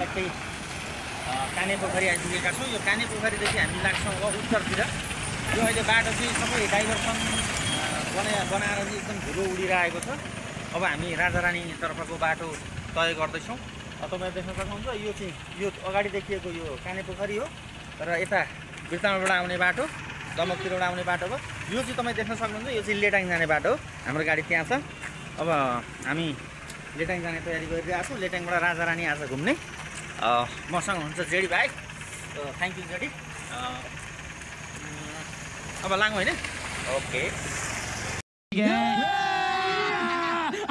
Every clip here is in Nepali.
ठ्याक्कै काने पोखरी आइपुगेका छौँ। यो काने पोखरीदेखि हामी लाग्छौँ अब उत्तरतिर। यो अहिले बाटो चाहिँ सबै डाइभर्सन बनाएर चाहिँ एकदम धुलो उडिरहेको छ। अब हामी राजारानी तर्फको बाटो तय गर्दैछौँ। तपाईँ देख्न सक्नुहुन्छ यो चाहिँ यो अगाडि देखिएको यो काने पोखरी हो र यता बिर्तामोडबाट आउने बाटो दमकतिरबाट आउने बाटो हो। यो चाहिँ तपाईँ देख्न सक्नुहुन्छ यो चाहिँ लेटाङ जाने बाटो हो। हाम्रो गाडी त्यहाँ छ। अब हामी लेटाङ जाने तयारी गरिरहेको छौँ। लेटाङबाट राजारानी आज घुम्ने मसँग हुन्छ जेडी भाइ। Thank you JD. अब लाङौ होइन? ओके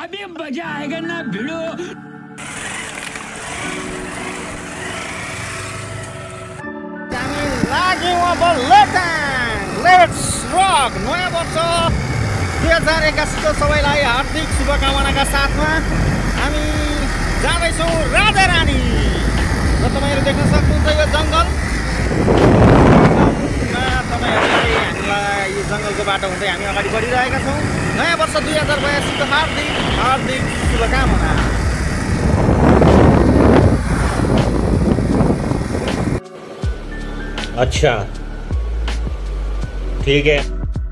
अभी मजा आएगा ना भिडो। लाग्यौँ अब लेटाङ। Let's rock. नयाँ वर्ष 2081 सबैलाई हार्दिक शुभकामनाका साथमा हामी जाँदैछौँ राजारानी। र तपाईँहरू देख्न सक्नुहुन्छ यो जङ्गल। तपाईँहरूलाई हामीलाई यो जङ्गलको बाटो हुँदै हामी अगाडि बढिरहेका छौँ। नयाँ वर्ष 2082 को हार्दिक हार्दिक शुभकामना। अच्छा ठीक है।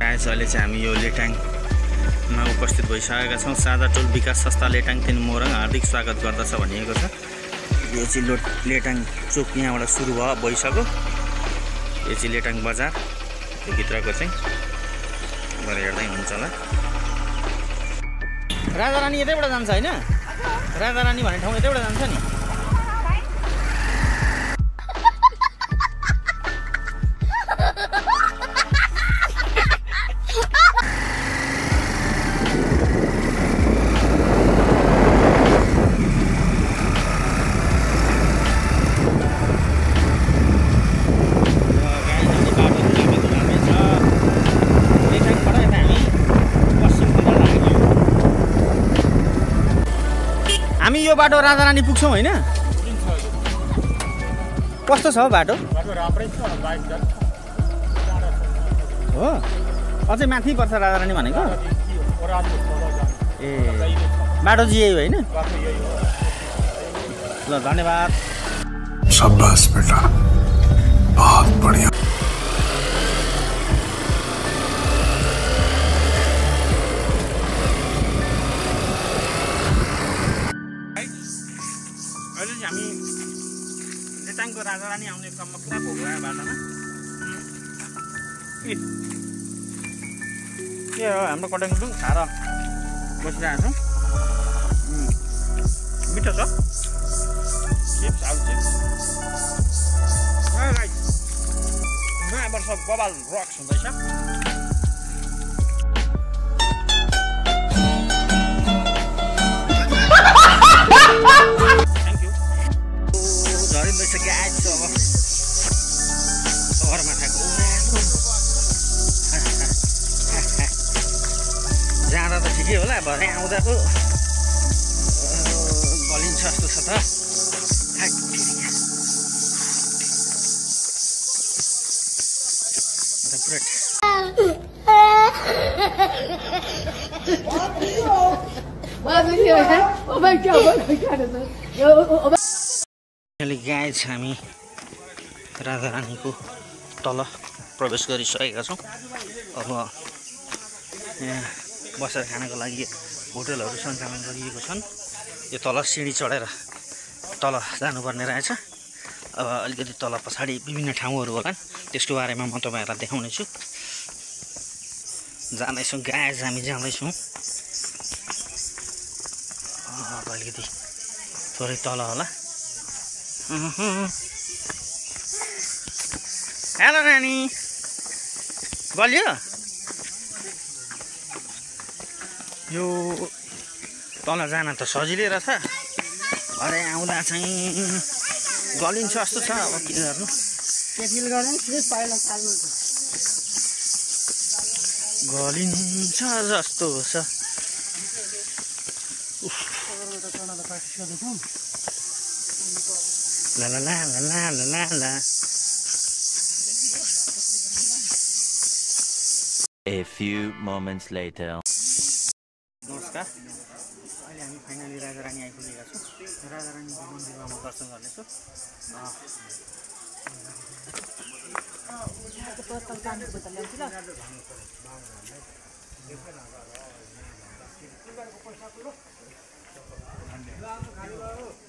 अहिले चाहिँ हामी यो लेटाङमा उपस्थित भइसकेका छौँ। साझा टोल विकास संस्था लेटाङ 3 मोरङ हार्दिक स्वागत गर्दछ भनिएको छ। यो चाहिँ लेटाङ चोक यहाँबाट सुरु भयो भइसक्यो। यो चाहिँ लेटाङ बजार यो भित्रको चाहिँ भरे हेर्दै हुन्छ होला। राजारानी यतैबाट जान्छ होइन? राजारानी भन्ने ठाउँ यतैबाट जान्छ नि। हामी यो बाटो राजारानी पुग्छौँ होइन? कस्तो छ बाटो? राम्रै छ। हो अझै माथि पर्छ राजारानी भनेको? ए बाटो चाहिँ यही होइन? ल धन्यवाद। शाबाश बेटा, बहुत बढिया। हामी लेटाङको राजारानी आउने क्रममा पुरा भोग्यो बाटोमा। के हो हाम्रो कटेङटुङ खाएर बसिरहेको छौँ। मिठो छ चिप्स आलु चिप्स। नयाँ वर्ष बबाल रक्स हुँदैछ। जाँदा त ठिकै होला, भरे आउँदा पो गलिन्छ जस्तो छ त। गाइज हामी राजारानीको तल प्रवेश गरिसकेका छौँ। अब यहाँ बसेर खानको लागि होटलहरू सञ्चालन गरिएको छन्। यो तल सिँढी चढेर तल जानुपर्ने रहेछ। अब अलिकति तल पछाडि विभिन्न ठाउँहरू होलान्, त्यसको बारेमा म तपाईँहरूलाई देखाउनेछु। जाँदैछौँ गाइज, हामी जाँदैछौँ। अलिकति थोरै तल होला। हेलो नानी, बलियो? यो तल जान त सजिलै रहेछ, भरे आउँदा चाहिँ गलिन्छ जस्तो छ। अब के गर्नु, गलिन्छ जस्तो छ। ला ला ला ला ला ला ला। A few moments later. नमस्कार, अहिले हामी फाइनली राजारानी आइपुगेका छौँ। राजारानीको मन्दिरमा म दर्शन गर्नेछु।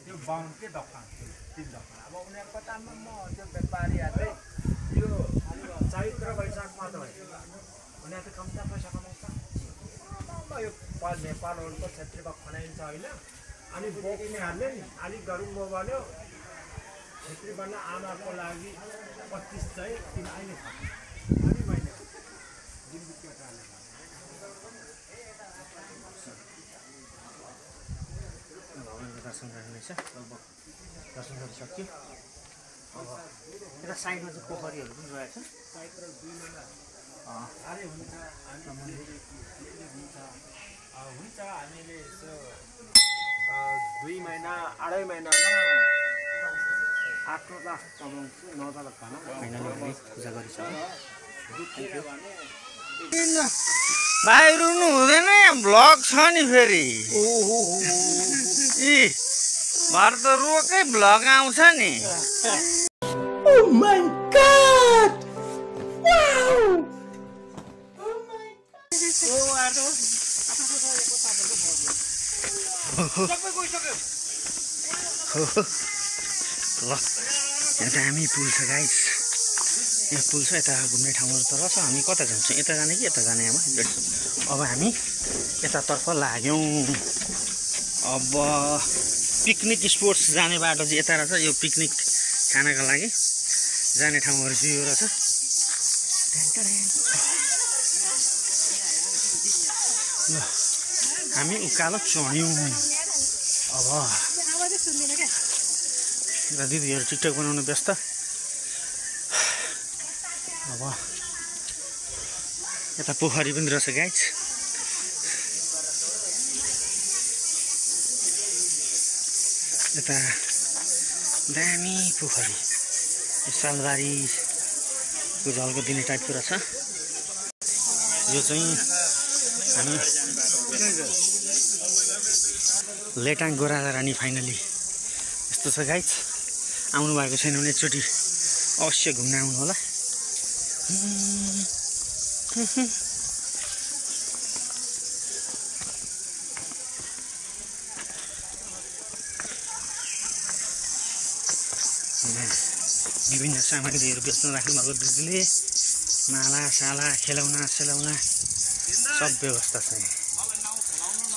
त्यो बाहुनकै दोकान तिन दोकान अब उनीहरूको तानमा म त्यो व्यापारीहरूले यो चैत्र वैशाख मात्र होइन उनीहरू त कम्ता पैसा कमाउँछ यो नेपालहरूको क्षेत्रमा खनाइन्छ होइन अनि बोक्नेहरूले नि अलिक गरौँ म भन्यो क्षेत्री बन्न आमाको लागि 25 चाहिँ किन अहिले अनि मैले दर्शन गर्नेछ। लगभग दर्शन गरिसक्यो। अब यता साइडमा चाहिँ पोखरीहरू पनि रहेछ। हुन्छ हामीले यसो 2 महिना 2.5 महिनामा 8 लाख कमाउँछु 9 लाख खाना फाइनली हामी पूजा गरिसक्यो। भाइ रुनु हुँदैन, यहाँ भ्लग छ नि फेरि। भर त रोकै भ्लग आउँछ नि। Oh my God! Wow! ल यहाँ दामी पुल छ गाइस। यहाँ पुल छ, यता घुम्ने ठाउँहरू त रहेछ। हामी कता जान्छौँ, यता जाने कि यता जाने आमा? अब हामी यतातर्फ लाग्यौँ। अब पिकनिक स्पोट्स जाने बाटो चाहिँ यता रहेछ। यो पिकनिक खानाका लागि जाने ठाउँहरू चाहिँ यो रहेछ। ल हामी उकालो चढ्यौँ। अब यता दिदीहरू टिकटक बनाउनु व्यस्त। अब यता पोखरी पनि रहेछ गाइस। यता दामी पोखरी, सालबारीको झल्को दिने टाइपको रहेछ। यो चाहिँ हामी लेटाङको राजारानी फाइनली यस्तो छ गाइस। आउनु भएको छैन भने एकचोटि अवश्य घुम्न आउनु होला। विभिन्न सामग्रीहरू बेच्न राख्नुभएको दिदीले माला साला खेलौना सेलौना सब व्यवस्था छ। यहाँ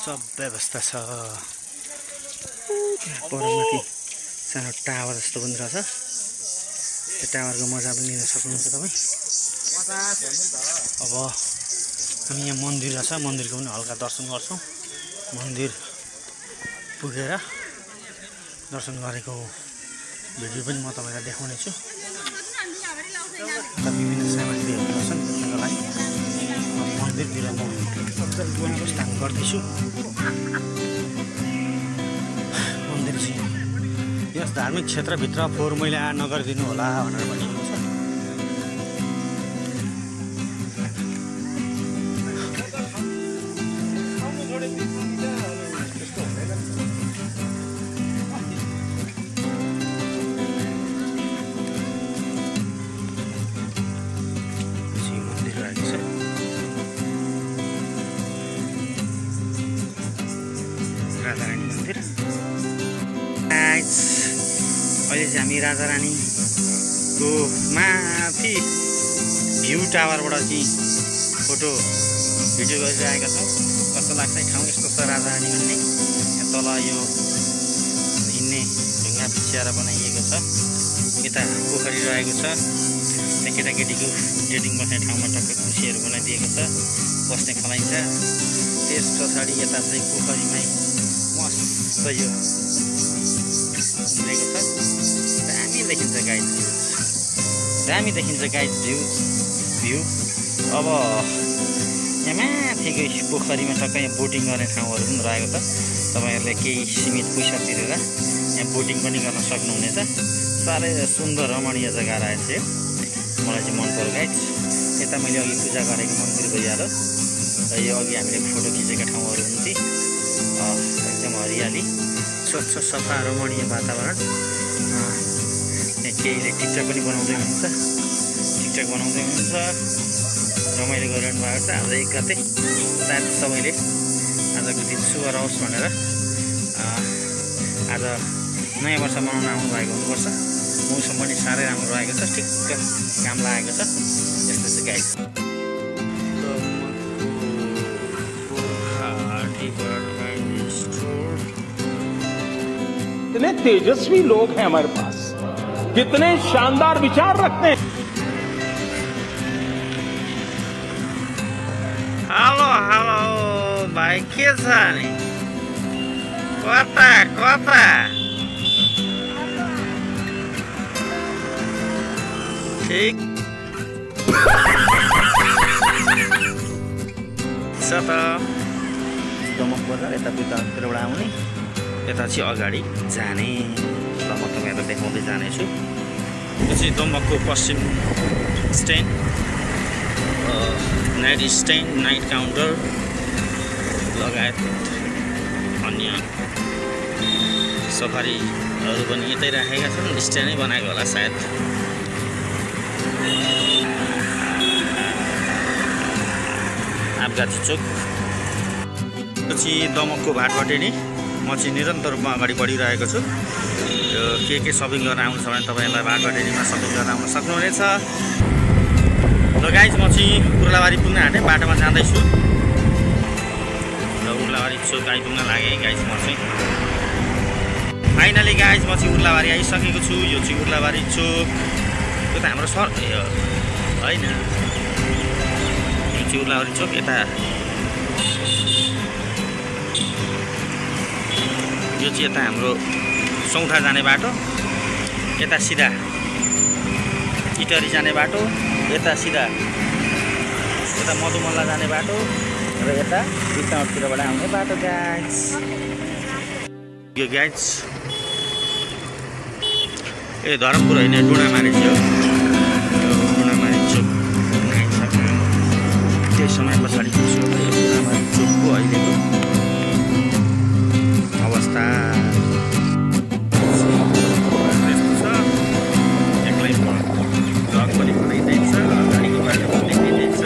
सब व्यवस्था छ। परमाथि सानो टावर जस्तो पनि रहेछ। त्यो टावरको मजा पनि लिन सक्नुहुन्छ तपाईँ। अब हामी यहाँ मन्दिर रहेछ, मन्दिरको पनि हल्का दर्शन गर्छौँ। मन्दिर पुगेर दर्शन गरेको भिडियो पनि म तपाईँलाई देखाउने छु। विभिन्न सामग्रीहरू रहेछन् बेच्नको लागि। मन्दिरतिर म प्रस्थान गर्दैछु। मन्दिर चाहिँ यस धार्मिक क्षेत्रभित्र फोहोर मैला नगरिदिनु होला भनेर भनिएको छ। राजारानी मन्दिर अहिले चाहिँ हामी राजारानीको माथि भ्यू टावरबाट चाहिँ फोटो भिडियो गरिरहेका छौँ। कस्तो लाग्छ ठाउँ? यस्तो छ राजारानी भन्ने। यहाँ तल यो हिँड्ने ढुङ्गा बिछ्याएर बनाइएको छ। यता पोखरी रहेको छ। त्यहाँ केटाकेटीको डेटिङ बस्ने ठाउँमा टक्कै कुर्सीहरू बनाइदिएको छ, बस्ने खलाइन्छ। त्यस पछाडि यता चाहिँ पोखरीमै मस्त यो उम्रेको छ। दामी देखिन्छ गाइस भ्यू, दामी देखिन्छ गाइस भ्यू। अब यहाँ माथिको पोखरीमा टक्कै यहाँ बोटिङ गर्ने ठाउँहरू पनि रहेको छ। तपाईँहरूले केही सीमित पैसा तिरेर यहाँ बोटिङ पनि गर्न सक्नुहुनेछ। साह्रै सुन्दर रमणीय जग्गा रहेछ यो। मलाई चाहिँ मन पर्यो गाइस। यता मैले अघि पूजा गरेको मन्दिर भइहाल्यो। र यो अघि हामीले फोटो खिचेका ठाउँहरू हुन् ती एकदम हरियाली स्वच्छ सफा रमणीय वातावरण। केहीले टिकटक पनि बनाउँदै हुनुहुन्छ, टिकटक बनाउँदै हुनुहुन्छ, रमाइलो गरिरहनु भएको छ। आज 1 गते सायद सबैले आजको दिन शुभ रहोस् भनेर आज नयाँ वर्ष मनाउन आउनु भएको हुनुपर्छ। मौसम पनि साह्रै राम्रो रहेको छ, ठिक्क काम लागेको छ। यस्तो चाहिँ गाइस कितने तेजस्वी लोग हैं हमारे पास, कितने शानदार विचार रखते हैं। हेलो हेलो भाइ, के छ नि? कता कता ठिक छ त। दमक बजार यता भित्रबाट आउने, यता चाहिँ अगाडि जाने। ल म तपाईँहरूलाई देखाउँदै जानेछु। यो चाहिँ दमकको पश्चिम stand, night stand, night counter लगायत अन्य सफारीहरू पनि यतै राखेका छन्। स्ट्यान्डै बनाएको होला सायद। आपगाती चोक चाहिँ दमकको भाटबाट नि म चाहिँ निरन्तर रूपमा अगाडि बढिरहेको छु। यो के सपिङ गर्न आउनु छ भने तपाईँहरूलाई भाटबाटेरीमा सपिङ गर्न आउन सक्नुहुनेछ। र गाइज म चाहिँ उर्लाबारी पुग्न आँटेँ, बाटोमा जाँदैछु र उर्लाबारी चोक आइपुग्न लागेँ गाइज। म चाहिँ फाइनली गाइज म चाहिँ उर्लाबारी आइसकेको छु। यो चाहिँ उर्लाबारी चोक, यो त हाम्रो सर होइन, यो चाहिँ उर्लाबारी चोक। यता यो चाहिँ यता हाम्रो सौठा जाने बाटो, यता सिधा इटरी जाने बाटो, यता सिधा यता मधुमल्ला जाने बाटो र यता बिचौरतिरबाट आउने बाटो गाइज। यो गाइज धरमपुर होइन, डुँडामारी चाहिँ हो। डुँडामारी चोक आइसक्यो। केही समय पछाडि डुँडामारी चोकको अहिलेको अवस्था यस्तो छ। एक्लै ब्लग पनि बनाइँदैछ, अगाडिको बाटो पनि दिँदैछ।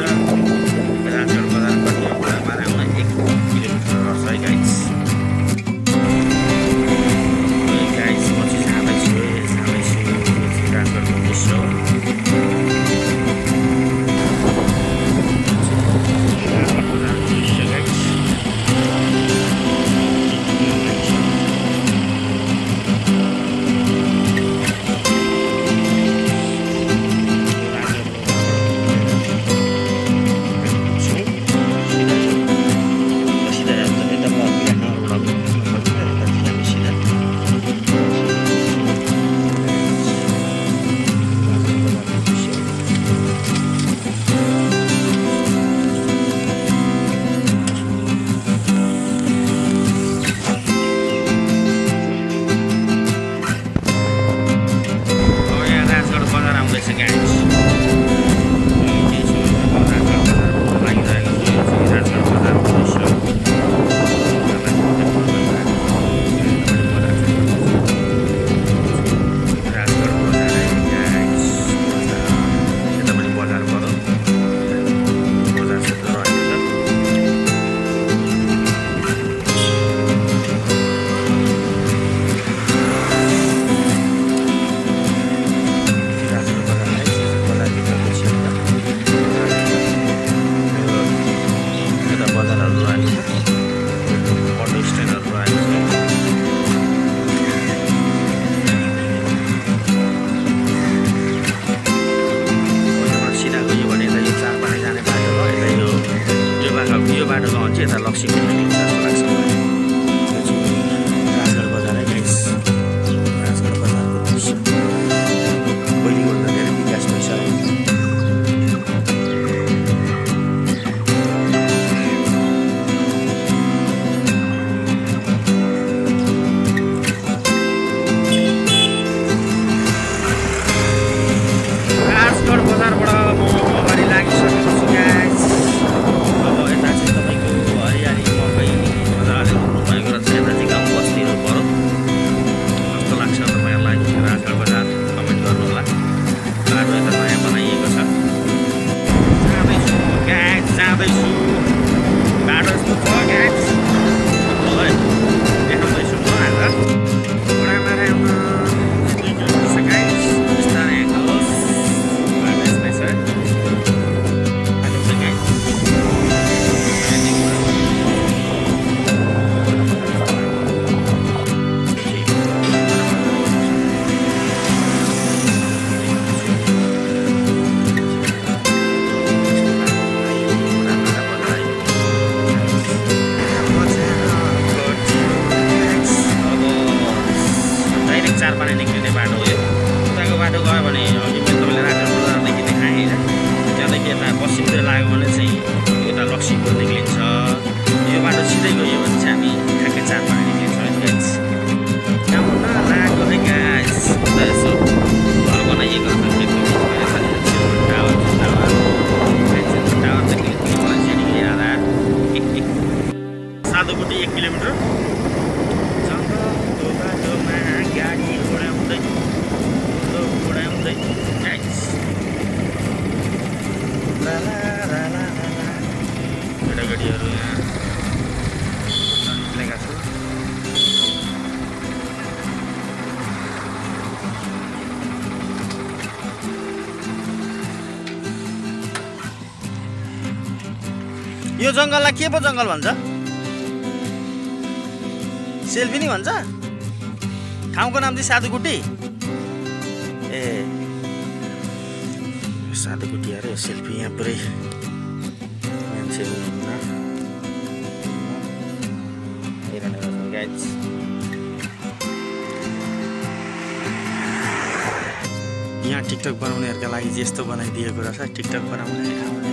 राजगढ बजार पनि उडामार आउन 1 किलोमिटर रहेछ है गाइज। गाइज म चाहिँ जाँदैछु राजगढको दृश्य हो। भने निक्लिने बाटो हो यो। उताको बाटो गयो भने अघि पनि तपाईँले राजा बजारदेखि देखाएँ होइन, त्यहाँदेखि यता पश्चिमतिर लाग्यो भने चाहिँ यता लक्ष्मीपुर निक्लिन्छ। यो बाटो सिधै गयो भने चाहिँ हामी ठ्याक्कै चारपाने निक्लिन्छौँ है गाइस। आउन लाग्यो है गाइस, उता यसो घर बनाइएको टावर देखि मलाई सिडी आधा साधुकोटी 1 किलोमिटर जङ्गलको बाटोमा गाडी उडाउँदै गाइस। केटाकेटीहरू यहाँ निक्लेका छु। यो जङ्गललाई के पो जङ्गल भन्छ? सेल्फिनी भन्छ? ठाउँको नाम चाहिँ साधुकुटी। ए साधुकुटी अरे सेल्फी यहाँ पुरै मान्छे हुनुहुन्न गाइस। यहाँ टिकटक बनाउनेहरूका लागि चाहिँ यस्तो बनाइदिएको रहेछ। टिकटक बनाउने ठाउँले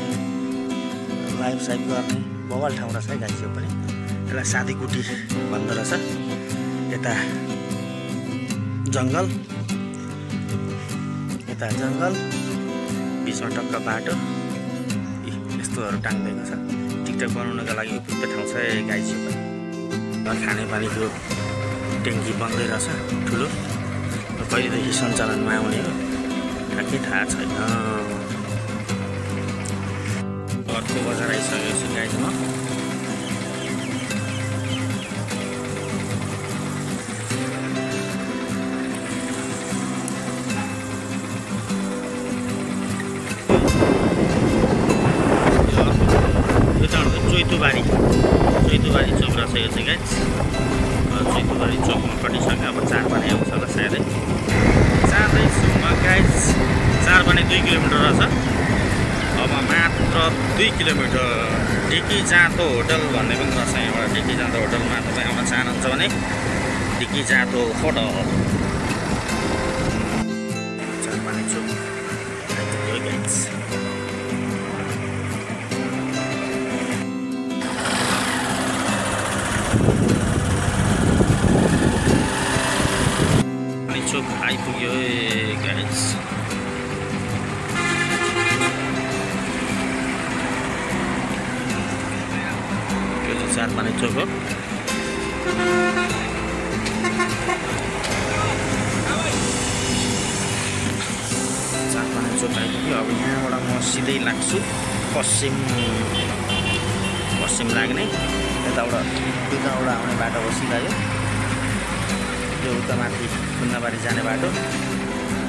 लाइभ साइभ गर्ने बवाल ठाउँ रहेछ है गाइस। यो पनि यसलाई साधुकुटी भन्दो रहेछ। यता जङ्गल, यता जङ्गल, बिचमा टक्क बाटो। यस्तोहरू टाङ्दिएको छ। टिकटक बनाउनका लागि उपयुक्त ठाउँ छ गाइस। यो पनि खानेपानीको ट्याङ्की बन्दै रहेछ ठुलो। कहिलेदेखि सञ्चालनमा आउने हो ठ्याक्कै थाहा छैन। अर्को बजार आइसकेको छु गाइस म। चैतुबारी चोक रहेछ यो चाहिँ गाइस। चैतुबारी चोकमा कटिसक्यो। अब चारपाने आउँछ होला सायदै। जाँदैछु म गाइस। चारपाने 2 किलोमिटर रहेछ। अब मात्र 2 किलोमिटर डिकी जाँतो होटल भन्ने पनि रहेछ। यहाँबाट डिकी जाँतो होटलमा तपाईँ आउन चाहनुहुन्छ भने डिकी जाँतो होटल। चारपाने चोक गाइस। चोक आइपुग्यो गाइस। यो चाहिँ चारपाने चोक हो। चारपाने चोक आइपुग्यो। अब यहाँबाट म सिधै लाग्छु पश्चिम लाग्ने। यताबाट आउने बाटो हो सिधा यो उता माथि खुन्नाबारी जाने बाटो।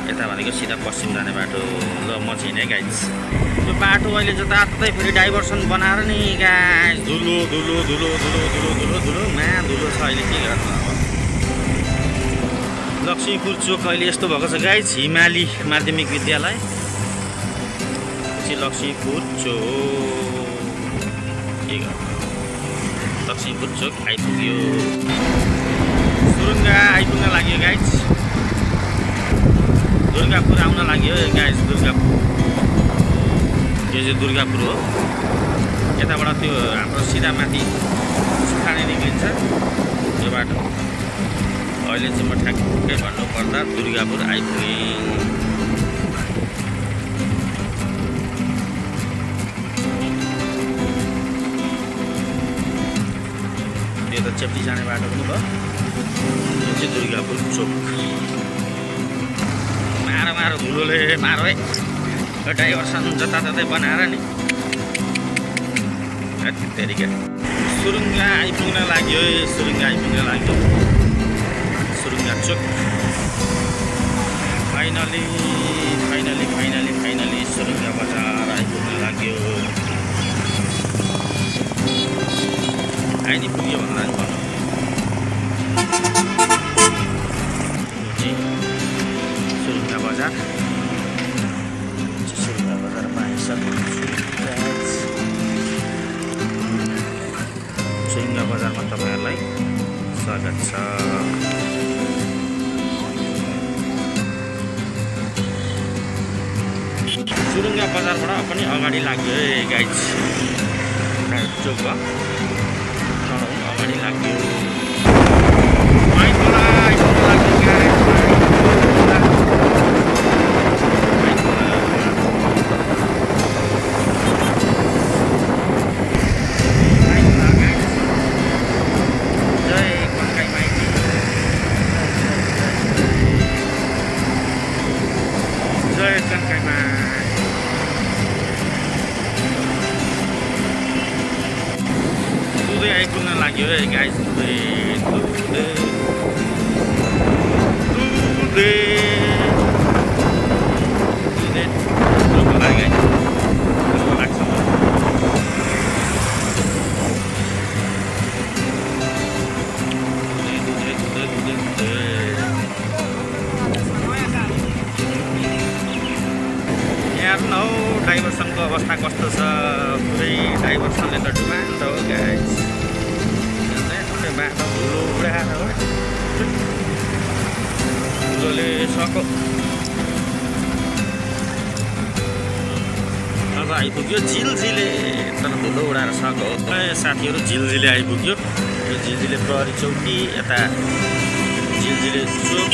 यता भनेको सिधा पश्चिम जाने बाटो। ल म चिने गाइस। यो बाटो अहिले जताततै फेरि डाइभर्सन बनाएर नि गाइस। धुलो धुलो धुलो धुलो धुलो धुलो धुलोमा धुलो छ अहिले। के गर्नु अब। लक्ष्मीपुर चोक अहिले यस्तो भएको छ गाइस। हिमाली माध्यमिक विद्यालय पछि लक्ष्मीपुर चोक। के गर्नु लक्ष्मीपुर चोक आइपुग्यो। सुरुङ्गा आइपुग्न लाग्यो गाइस। दुर्गापुर आउन लाग्यो गाइस। दुर्गापुर यो चाहिँ दुर्गापुर हो। यताबाट त्यो हाम्रो सिधा माथि सुखाने निक्लिन्छ यो बाटो। अहिले चाहिँ म ठ्याक्कै भन्नुपर्दा दुर्गापुर आइपुगेँ। यो त चेप्टी जाने बाटो पनि भयो। यो चाहिँ दुर्गापुर चोक। मारो धुलोले मारो है। डाइभर्सन जताततै बनाएर नि तेरिका। सुरुङ्गा आइपुग्न लाग्यो। सुरुङ्गा चोक। फाइनली सुरुङ्गा बजार आइपुग्न लाग्यो। आइपुग्यो भन्दा नि भनौँ। सुरुङ्गा बजारमा आइसकेको छु। सुरुङ्गा बजारमा तपाईँहरूलाई स्वागत छ। सुरुङ्गा बजारबाट पनि अगाडि लाग्यो है गाइज चोकमा अगाडि लाग्यो आइपुग्न लाग्यो है गाइस हेर्नु हौ डाइभर्सनको अवस्था कस्तो छ पुरै डाइभर्सनले त डुबान त हो गाइस बाटो धुलो उडाएर हो धुलोले सको अब आइपुग्यो झिलझिले तर धुलो उडाएर सको साथीहरू झिलझिले आइपुग्यो यो झिलझिले प्रहरी चौकी यता झिलझिले चोक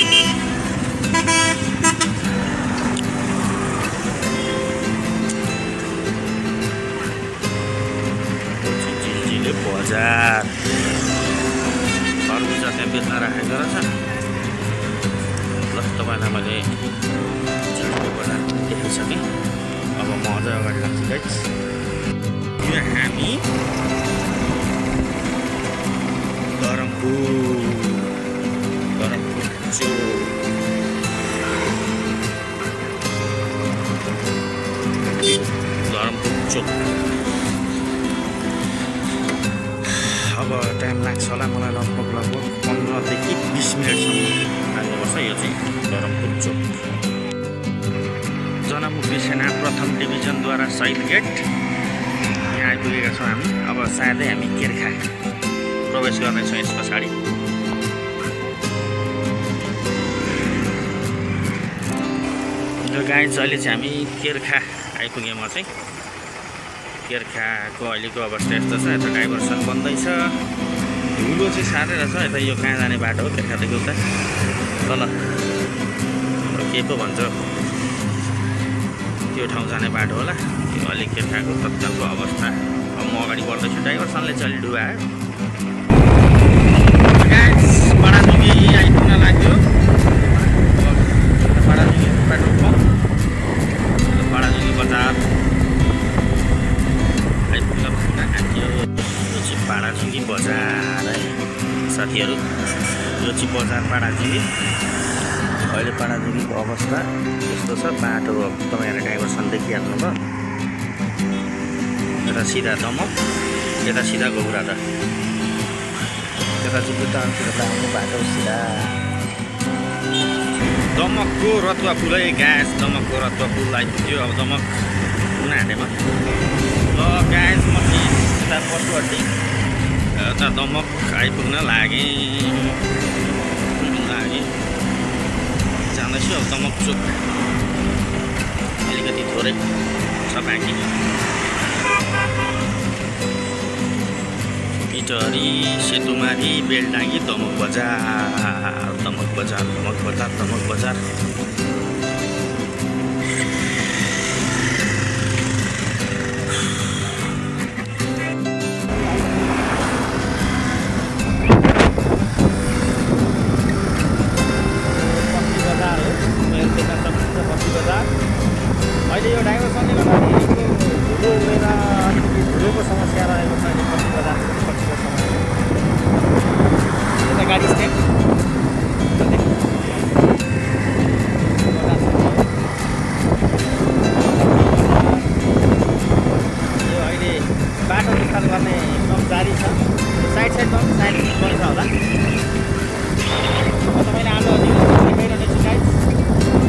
झिलझिले बजार खरबुजा त्यहाँ बेच्न राखेको रहेछ ल तपाईँलाई मैले झिलझिले बजार देखाइसकेँ अब म अझै अगाडि लाग्छु गाइस यो हामी धरमपुर चोक अब टाइम लाग्छ होला मलाई लगभग 15 देखि 20 मिनटसम्म लाग्नुपर्छ यो चाहिँ धरमपुर चोक जनमुक्ति सेना प्रथम डिभिजनद्वारा शहीद गेट यहाँ आइपुगेका छौँ हामी अब सायदै हामी केर्खा प्रवेश गर्नेछौँ यस पछाडि र गाइस अहिले चाहिँ हामी केर्खा आइपुग्यौँ म चाहिँ केर्खाको अहिलेको अवस्था यस्तो छ यता डाइभर्सन बन्दैछ धुलो चाहिँ साह्रै रहेछ यता यो कहाँ जाने बाटो हो केर्खादेखि उता तल के पो भन्छ त्यो ठाउँ जाने बाटो होला त्यो अलिक केर्खाको तत्कालको अवस्था अब म अगाडि बढ्दैछु डाइभर्सनले चाहिँ अलि डुबायो बडाजुगी आइपुग्न लाग्यो बडाजुगी पेट्रोल पम्प बडाजुगी बजार आइपुग्न आँट्यो यो चाहिँ बडाजुगी बजार है साथीहरू यो चाहिँ बजार बडाजुगी अहिले बडाजुगीको अवस्था यस्तो छ बाटो तपाईँहरूले डाइभर्सन देखिहाल्नुभयो यता सिधा दमक यता सिधा गौराटा यता चाहिँ बुट्टानतिर आउने बाटो सिधा दमकको रतुवा पुल है ग्यास दमकको रतुवा पुल आइपुग्यो अब दमक पुग्न आँटेमा ल ग्यास म चाहिँ यता पशुहट्टी यता दमक आइपुग्न लागेँ जाँदैछु अब दमक चोक अलिकति थोरै छ बाँकी इटहरी सेतुमारी बेलडाँगी दमक बजार दमक बजार दमक बजार दमक बजार अहिले यो डाइभर्सनले गर्दाखेरि धुलो उडेर अलिकति धुलोको समस्या रहेको छ अहिले पश्चिम बजारको पछिल्लो समय यता गाडी स्ट्यान्ड यो अहिले बाटो निकाल गर्ने काम जारी छ साइडमा साइड बन्छ होला तपाईँले आज देखाइरहेको छु गाइस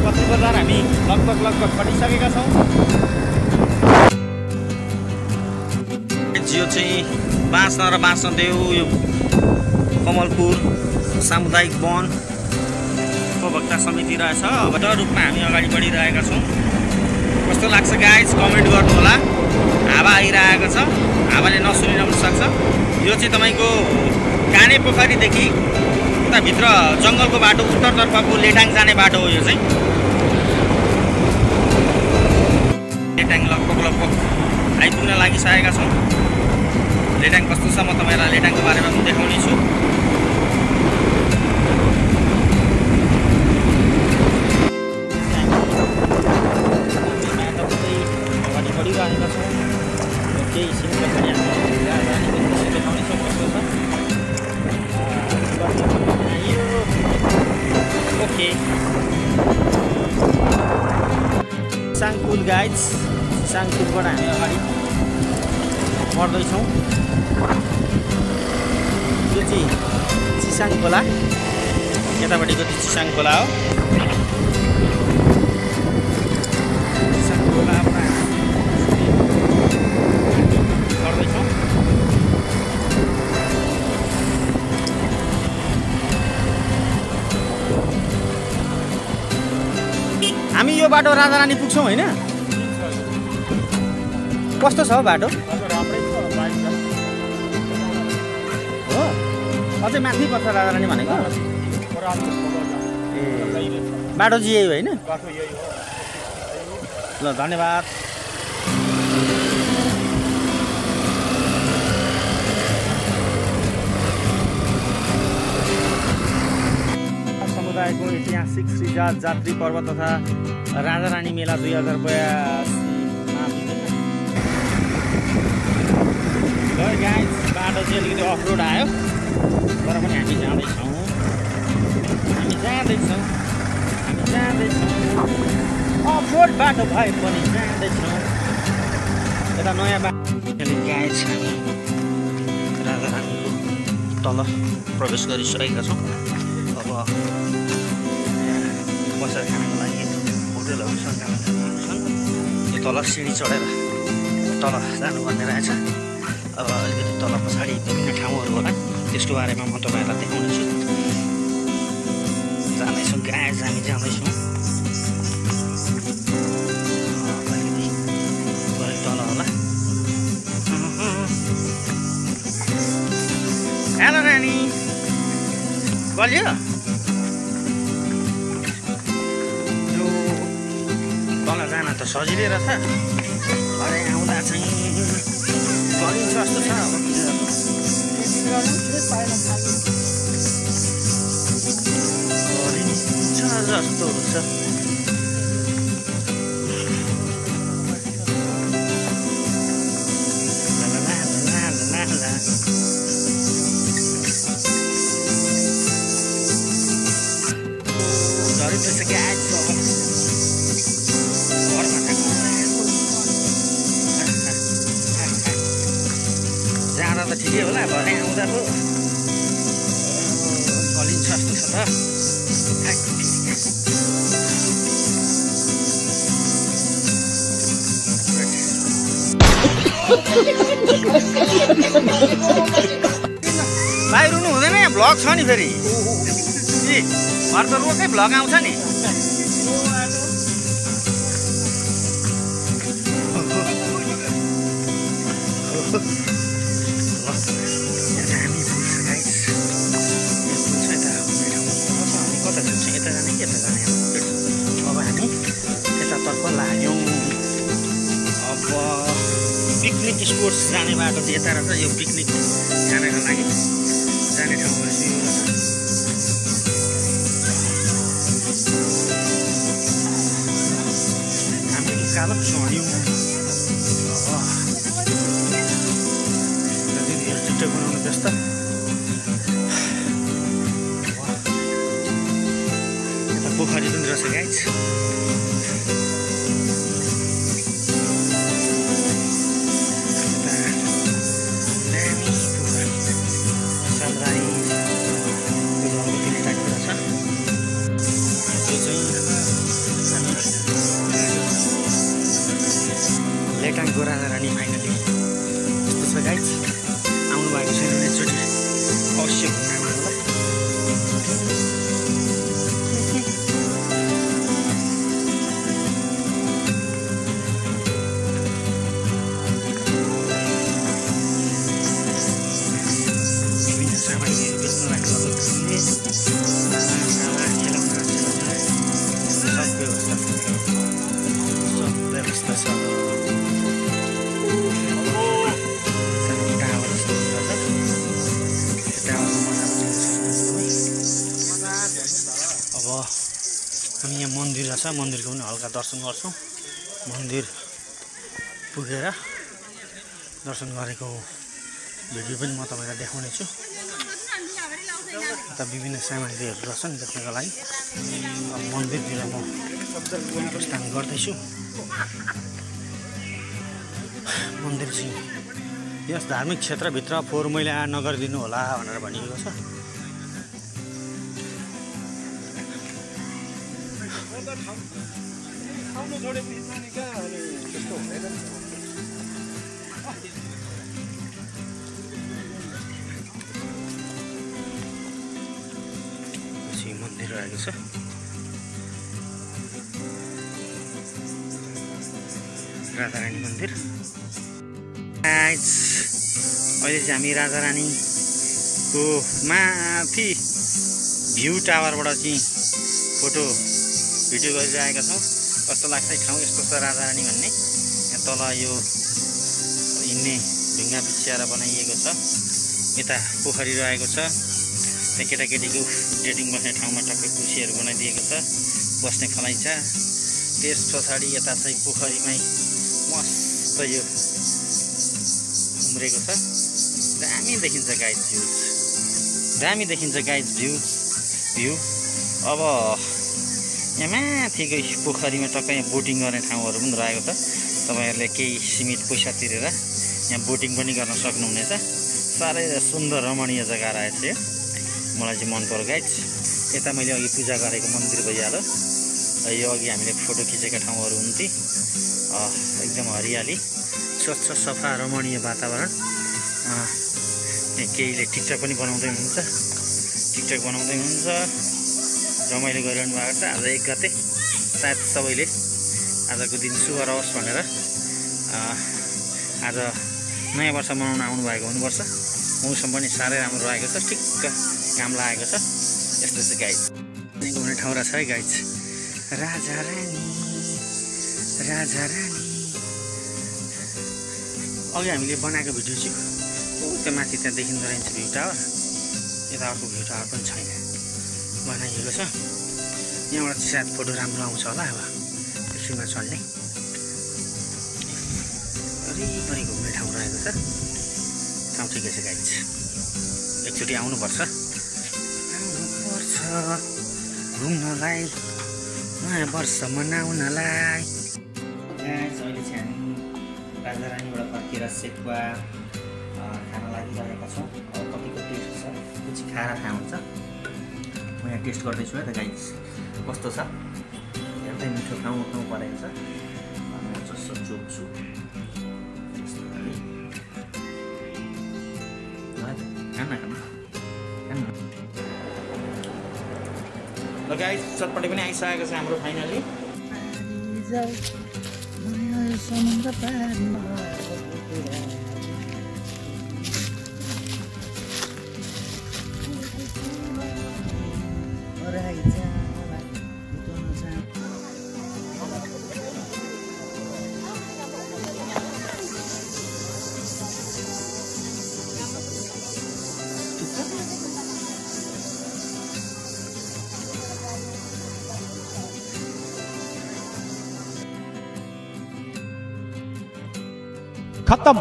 पश्चिम बजार हामी लगभग पढिसकेका छौँ यो चाहिँ बाँच्न र बाँच्न देऊ यो कमलपुर सामुदायिक वन उपभोक्ता समिति रहेछ अब रूपमा हामी अगाडि बढिरहेका छौँ कस्तो लाग्छ गाइज कमेन्ट गर्नु होला। हावा आइरहेको छ, हावाले नसुनिन पनि सक्छ। यो चाहिँ तपाईँको काने पोखरीदेखि उता भित्र जङ्गलको बाटो उत्तरतर्फको लेटाङ जाने बाटो हो। यो चाहिँ लेटाङ लगभग आइपुग्न लागिसकेका छौँ। लेटाङ कस्तो छ म तपाईँलाई लेटाङको बारेमा पनि देखाउने छु। बढिरहेका छौँ केही सिमले पनि हामी राजधानीको दृश्य देखाउनेछौँ कस्तो छ। ओके साङपुल गाइज, साङपुलबाट हामी अगाडि बढ्दैछौँ। यो चाहिँ चिसाङ खोला, यतापट्टिको चाहिँ चिसाङ खोला हो। चिसाङ खोलाबाट बढ्दैछौँ। हामी यो बाटो राजारानी पुग्छौँ होइन? कस्तो छ बाटो? हो अझै माथि पर्छ राजारानी भनेको? ए बाटो चाहिँ यही होइन? ल धन्यवाद। समुदायको ऐतिहासिक श्रीजात जात्री पर्व तथा राजारानी मेला 2082मा गाइज बाटो चाहिँ अलिकति अफरोड आयो, तर पनि हामी जाँदैछौँ। अफरोड बाटो भए पनि जाँदैछौँ। यता नयाँ बाटो गाइज हामी राजारानीको तल प्रवेश गरिसकेका छौँ। अब बसेर खानको लागि होटेलहरू छन्, यो तल सिँढी चढेर तल जानुपर्ने रहेछ। अब अलिकति तल पछाडि विभिन्न ठाउँहरू होला, त्यसको बारेमा म तपाईँहरूलाई देखाउने छु। जाँदैछौँ गाइज, हामी जाँदैछौँ अलिकति तल होला। हेलो नानी, बलियो तल जान त सजिलै रहेछ, अरे आउँदा चाहिँ गलिन्छ जस्तो छ। गलिन्छ जस्तो छ। जाँदा त ठिकै होला, भरे आउँदा पो गलिन्छ जस्तो छ त। भाइ रुनु हुँदैन, यहाँ भ्लग छ नि फेरि। घर त रोजै भ्लग आउँछ नि। अब हामी यतातर्फ लाग्यौँ। अब पिकनिक स्पोट्स जाने बाटो चाहिँ यता रहेछ। यो पिकनिक जानको लागि जाने ठाउँहरू चाहिँ यो रहेछ। हामी उकालो चढ्यौँ। दिदीहरू छिट्टो बनाउनु व्यस्त। यता पोखरी पनि रहेछ गाइज। लेटाङको राजारानी फाइनली यस्तो छ गाइज। आउनु भएको छैन भने एकचोटि अवश्य घुम्न आउनु होला। व्यवस्था सब व्यवस्था छ। टावर जस्तो हुन्छ अब हामी यहाँ मन्दिर छ, मन्दिरको पनि हल्का दर्शन गर्छौँ। मन्दिर पुगेर दर्शन गरेको भिडियो पनि म तपाईँलाई देखाउने छु। यता विभिन्न सामग्रीहरू रहेछन् देख्नको लागि। मन्दिरतिर म प्रस्थान गर्दैछु। मन्दिर चाहिँ यस धार्मिक क्षेत्रभित्र फोहोर मैला नगरिदिनु होला भनेर भनिएको छ। मन्दिर रहेको छ। राधारानी मन्दिर। अहिले चाहिँ हामी राधारानीको माथि भ्यू टावरबाट चाहिँ फोटो भिडियो गरिरहेका छौँ। कस्तो लाग्छ ठाउँ यस्तो छ राधारानी भन्ने। यहाँ तल यो हिँड्ने ढुङ्गा बिछ्याएर बनाइएको छ। यता पोखरी रहेको छ। त्यहाँ केटाकेटीको डेटिङ बस्ने ठाउँमा टक्कै कुर्सीहरू बनाइदिएको छ, बस्ने फलाइन्छ। त्यस पछाडि यता चाहिँ पोखरीमै मस्त यो उम्रेको छ। दामी देखिन्छ गाइज भ्यू, दामी देखिन्छ गाइज भ्यू। अब यहाँ माथिको पोखरीमा टक्कै बोटिङ गर्ने ठाउँहरू पनि रहेको छ। तपाईँहरूले केही सीमित पैसा तिरेर यहाँ बोटिङ पनि गर्न सक्नुहुनेछ। साह्रै सुन्दर रमणीय जग्गा रहेछ यो, मलाई चाहिँ मन पर्यो गाइज। यता मैले अघि पूजा गरेको मन्दिर भइहाल्यो। यो अघि हामीले फोटो खिचेका ठाउँहरू हुन्थे। एकदम हरियाली, स्वच्छ सफा रमणीय वातावरण। केहीले टिकटक पनि बनाउँदै हुनुहुन्छ, टिकटक बनाउँदै हुनुहुन्छ, रमाइलो गरिरहनु भएको छ। आज 1 गते सायद सबैले आजको दिन शुभ रहोस् भनेर आज नयाँ वर्ष मनाउन आउनुभएको हुनुपर्छ। मौसम पनि साह्रै राम्रो रहेको छ, ठिक्क घाम लागेको छ। यस्तो चाहिँ गाइज घुम्ने ठाउँ रहेछ है गाइज। राजारानी अघि हामीले बनाएको भिडियो चाहिँ त्यो माथि त्यहाँ देखिँदो रहेछ भ्यू टावर। यता अर्को भ्यू टावर पनि छैन, बनाइएको छ। यहाँबाट चाहिँ सायद फोटो राम्रो आउँछ होला। अब एकछिनमा चढ्ने वरिपरि घुम्ने ठाउँ रहेको छ। ठाउँ ठिकै छ गाइज, एकचोटि आउनुपर्छ घुम्नलाई, नयाँ वर्ष मनाउनलाई। अहिले चाहिँ हामी राजारानीबाट फर्केर सेकुवा खान लागिरहेका छौँ। कतिको टेस्ट छ त्यो चाहिँ खाएर थाहा हुन्छ। म यहाँ टेस्ट गर्दैछु है त गाइज, कस्तो छ। हेर्दै मिठो खाउँ परेको छ। जस्तो चोप्छु ल गाइज, चटपटी पनि आइसकेको छ हाम्रो फाइनली। खत्म,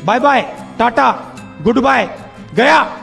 bye bye, tata, good bye, गया।